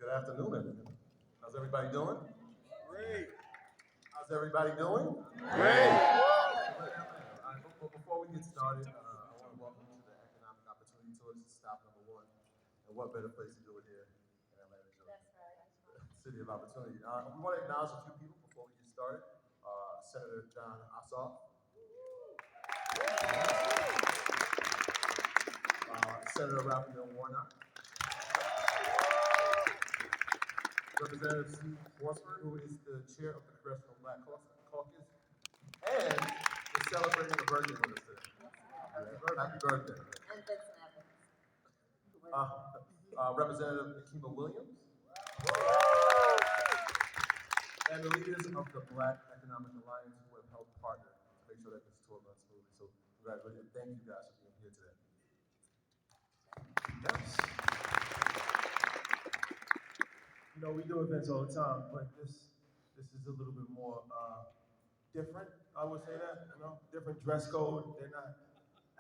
Good afternoon, everyone. How's everybody doing? Great. How's everybody doing? Great. But before we get started, I want to welcome you to the Economic Opportunity Tour. This is stop number one. And what better place to do it here in Atlanta, Georgia? That's right. City of Opportunity. We want to acknowledge a few people before we get started. Senator John Ossoff. Senator Raphael Warnock. Representative Steve Horsford, who is the chair of the Congressional Black Caucus, and is celebrating a birthday with us today. Happy birthday. And Vincent Evans. Representative Nikema Williams. And the leaders of the Black Economic Alliance who have helped partner to make sure that this tour runs smoothly. So congratulations, thank you guys for being here today. Yes. You know, we do events all the time, but this is a little bit more different. I would say that, different dress code. They're not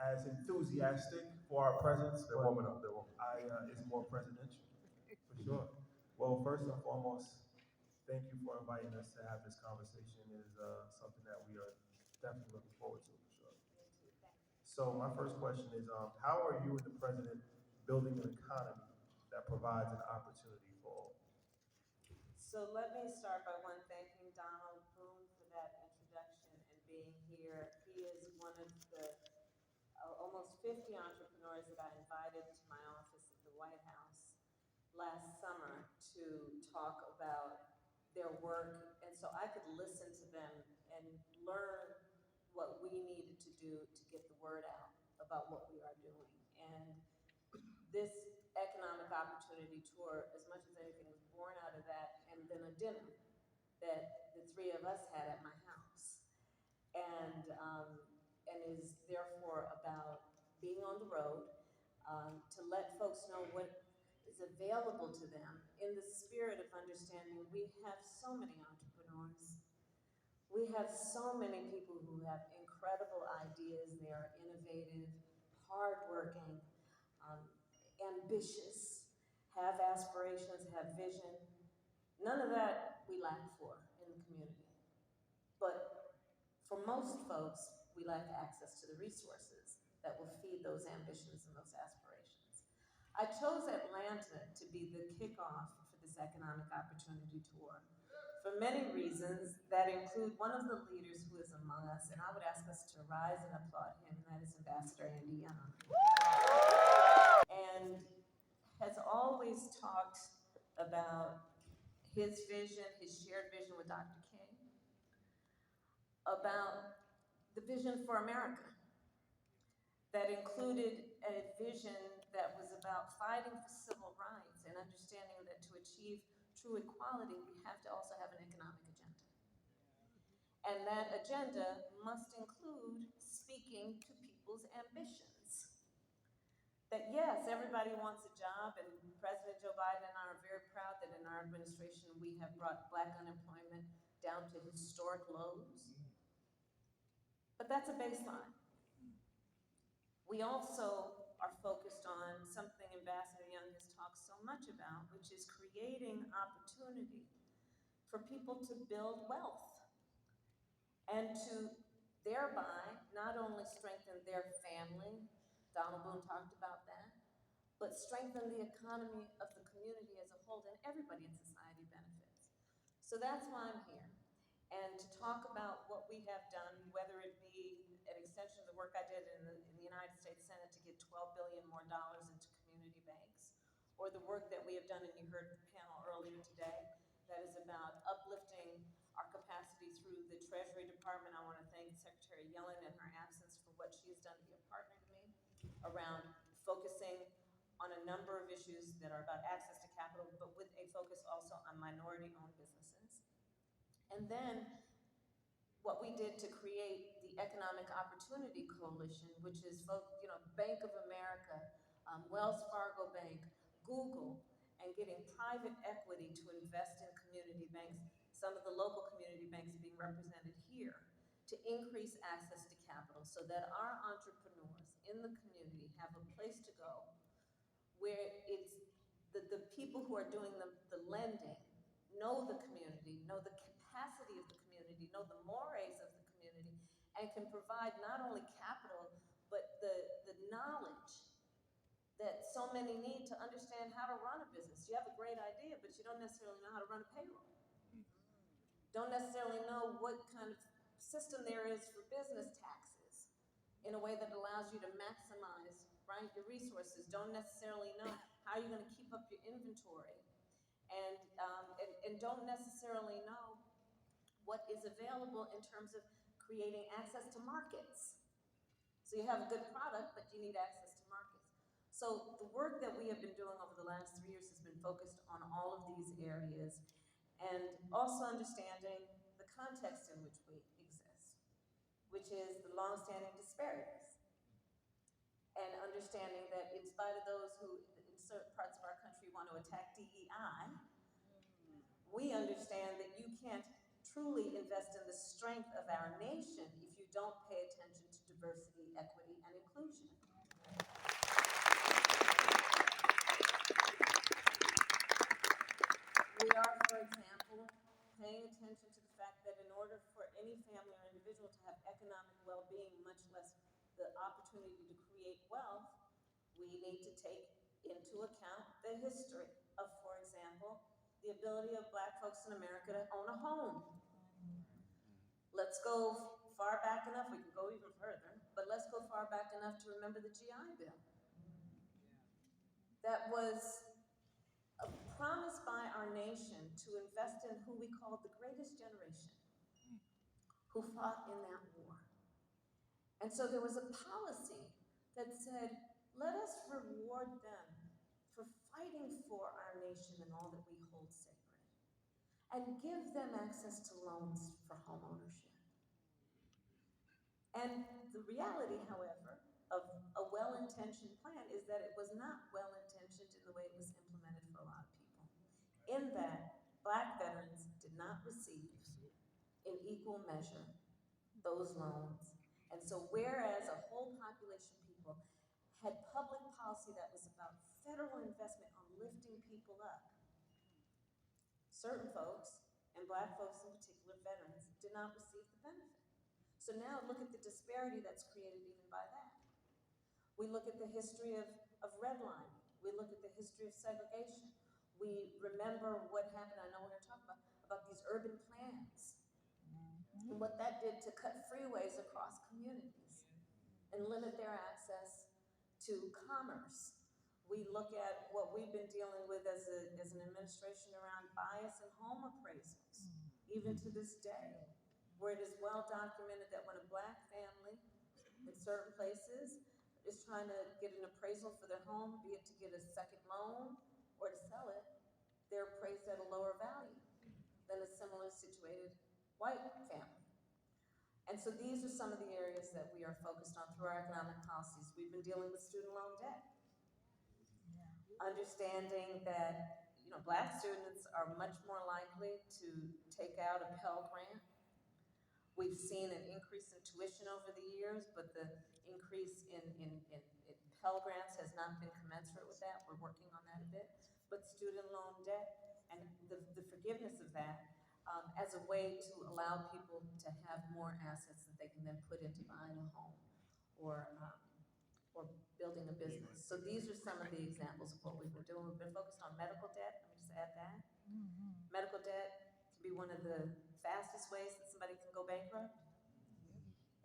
as enthusiastic for our presence. They're warming up. It's more presidential, for sure. Well, first and foremost, thank you for inviting us to have this conversation. It is something that we are definitely looking forward to, for sure. So my first question is, how are you and the president building an economy that provides an opportunity for all? So let me start by thanking Donald Boone for that introduction and being here. He is one of the almost 50 entrepreneurs that I invited to my office at the White House last summer to talk about their work. And so I could listen to them and learn what we needed to do to get the word out about what we are doing. And this economic opportunity tour, as much as anything, was born out of that, and then a dinner that the three of us had at my house, and is therefore about being on the road, to let folks know what is available to them in the spirit of understanding we have so many entrepreneurs. We have so many people who have incredible ideas. They are innovative, hardworking, ambitious, have aspirations, have vision. None of that we lack for in the community. But for most folks, we lack access to the resources that will feed those ambitions and those aspirations. I chose Atlanta to be the kickoff for this economic opportunity tour for many reasons that include one of the leaders who is among us, and I would ask us to rise and applaud him, and that is Ambassador Andy Young. And has always talked about his vision, his shared vision with Dr. King, about the vision for America that included a vision that was about fighting for civil rights and understanding that to achieve true equality, we have to also have an economic agenda. And that agenda must include speaking to people's ambitions. That yes, everybody wants a job, and President Joe Biden and I are very proud that in our administration we have brought Black unemployment down to historic lows. But that's a baseline. We also are focused on something Ambassador Young has talked so much about, which is creating opportunity for people to build wealth and to thereby not only strengthen their family, Donald Boone talked about that, but strengthen the economy of the community as a whole, and everybody in society benefits. So that's why I'm here. And to talk about what we have done, whether it be an extension of the work I did in the United States Senate to get $12 billion more into community banks, or the work that we have done, and you heard the panel earlier today, that is about uplifting our capacity through the Treasury Department. I want to thank Secretary Yellen in her absence for what she has done to be a partner to me around focusing on a number of issues that are about access to capital, but with a focus also on minority-owned businesses. And then what we did to create the Economic Opportunity Coalition, which is, Bank of America, Wells Fargo Bank, Google, and getting private equity to invest in community banks, some of the local community banks being represented here, to increase access to capital so that our entrepreneurs in the community have a place to go where it's the people who are doing the lending know the community, know the capacity of the community, know the mores of the community, and can provide not only capital, but the knowledge that so many need to understand how to run a business. You have a great idea, but you don't necessarily know how to run a payroll. Don't necessarily know what kind of system there is for business taxes in a way that allows you to maximize, right, your resources. Don't necessarily know how you're going to keep up your inventory, and don't necessarily know what is available in terms of creating access to markets. So you have a good product, but you need access to markets. So the work that we have been doing over the last 3 years has been focused on all of these areas, and also understanding the context in which we exist, which is the longstanding disparities, and understanding that in spite of those who in certain parts of our country want to attack DEI, we understand that you can't truly invest in the strength of our nation if you don't pay attention to diversity, equity, and inclusion. We are, for example, paying attention to the fact that in order for any family or individual to have economic well-being, much less the opportunity to create wealth, we need to take into account the history of, for example, the ability of Black folks in America to own a home. Let's go far back enough, we can go even further, but let's go far back enough to remember the GI Bill. That was a promise by our nation to invest in who we called the greatest generation, who fought in that war. And so there was a policy that said, let us reward them for fighting for our nation and all that we hold sacred, and give them access to loans for home ownership. And the reality, however, of a well-intentioned plan is that it was not well-intentioned in the way it was implemented for a lot of people. In that, Black veterans did not receive in equal measure those loans. And so whereas a whole population of people had public policy that was about federal investment on lifting people up, certain folks, and Black folks in particular, veterans, did not receive the benefit. So now look at the disparity that's created even by that. We look at the history of redlining. We look at the history of segregation. We remember what happened, I know we're going to talk about these urban plans, and what that did to cut freeways across communities and limit their access to commerce. We look at what we've been dealing with as an administration around bias in home appraisals, even to this day, where it is well documented that when a Black family in certain places is trying to get an appraisal for their home, be it to get a second loan or to sell it, they're appraised at a lower value than a similar situated white family. And so these are some of the areas that we are focused on through our economic policies. We've been dealing with student loan debt. Understanding that, Black students are much more likely to take out a Pell Grant. We've seen an increase in tuition over the years, but the increase in Pell Grants has not been commensurate with that. We're working on that a bit. But student loan debt and the forgiveness of that as a way to allow people to have more assets that they can then put into buying a home or building a business. So these are some of the examples of what we've been doing. We've been focused on medical debt. Let me just add that. Medical debt can be one of the fastest ways that somebody can go bankrupt.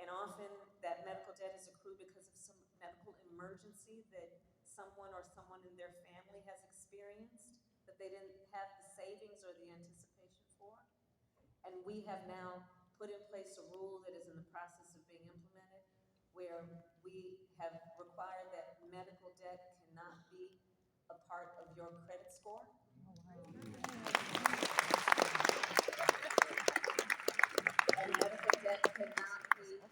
And often that medical debt is accrued because of some medical emergency that someone or someone in their family has experienced that they didn't have the savings or the anticipation for. And we have now put in place a rule that is in the process of being implemented where we have required that medical debt cannot be a part of your credit score. And medical debt cannot be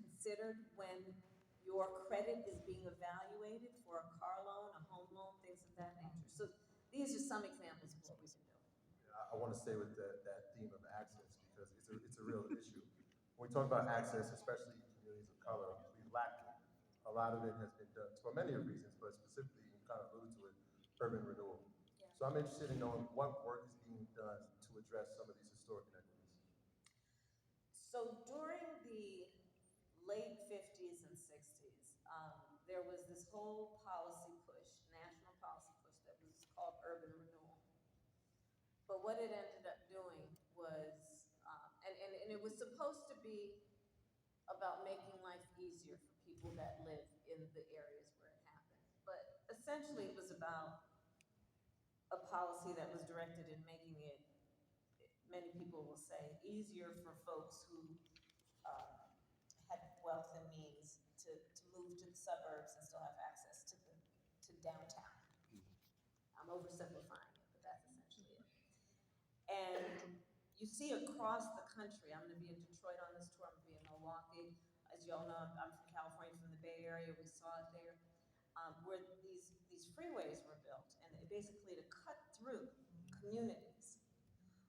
considered when your credit is being evaluated for a car loan, a home loan, things of that nature. So these are some examples of what we've been doing. I want to stay with that theme of access because it's a real issue. When we talk about access, especially in communities of color, we lack it. A lot of it has been done for many reasons, but specifically, you kind of alluded to it, urban renewal. So I'm interested in knowing what work is being done to address some of these historic inequities. So during the late 50s and 60s, there was this whole policy push, national policy push that was called urban renewal. But what it ended up doing was, and it was supposed to be about making life easier for people that live in the areas where it happened. But essentially it was about a policy that was directed in making it, many people will say, easier for folks who had wealth and means to move to the suburbs and still have access to downtown. I'm oversimplifying it, but that's essentially it. And you see across the country, I'm gonna be in Detroit on this tour, I'm gonna be in Milwaukee. As you all know, I'm from California, from the Bay Area, we saw it there, where these freeways were built, and basically to cut through communities,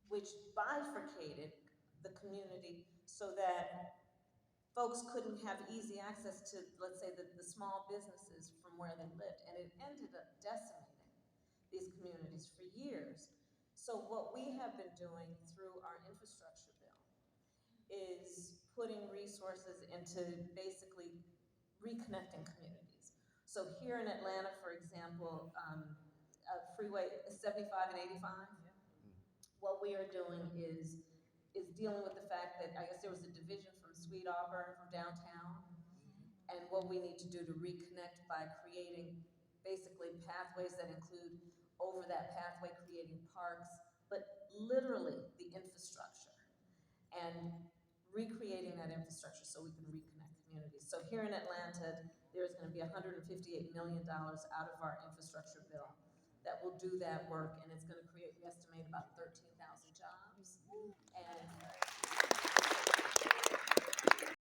which bifurcated the community so that folks couldn't have easy access to, let's say, the small businesses from where they lived, and it ended up decimating these communities for years. So what we have been doing through our infrastructure bill is putting resources into basically reconnecting communities. So here in Atlanta, for example, Freeway 75 and 85, what we are doing is dealing with the fact that I guess there was a division from Sweet Auburn from downtown, and what we need to do to reconnect by creating basically pathways that include over that pathway creating parks, but literally the infrastructure and recreating that infrastructure so we can reconnect communities. So here in Atlanta, there's going to be $158 million out of our infrastructure bill that will do that work, and it's going to create, we estimate, about 13,000 jobs. And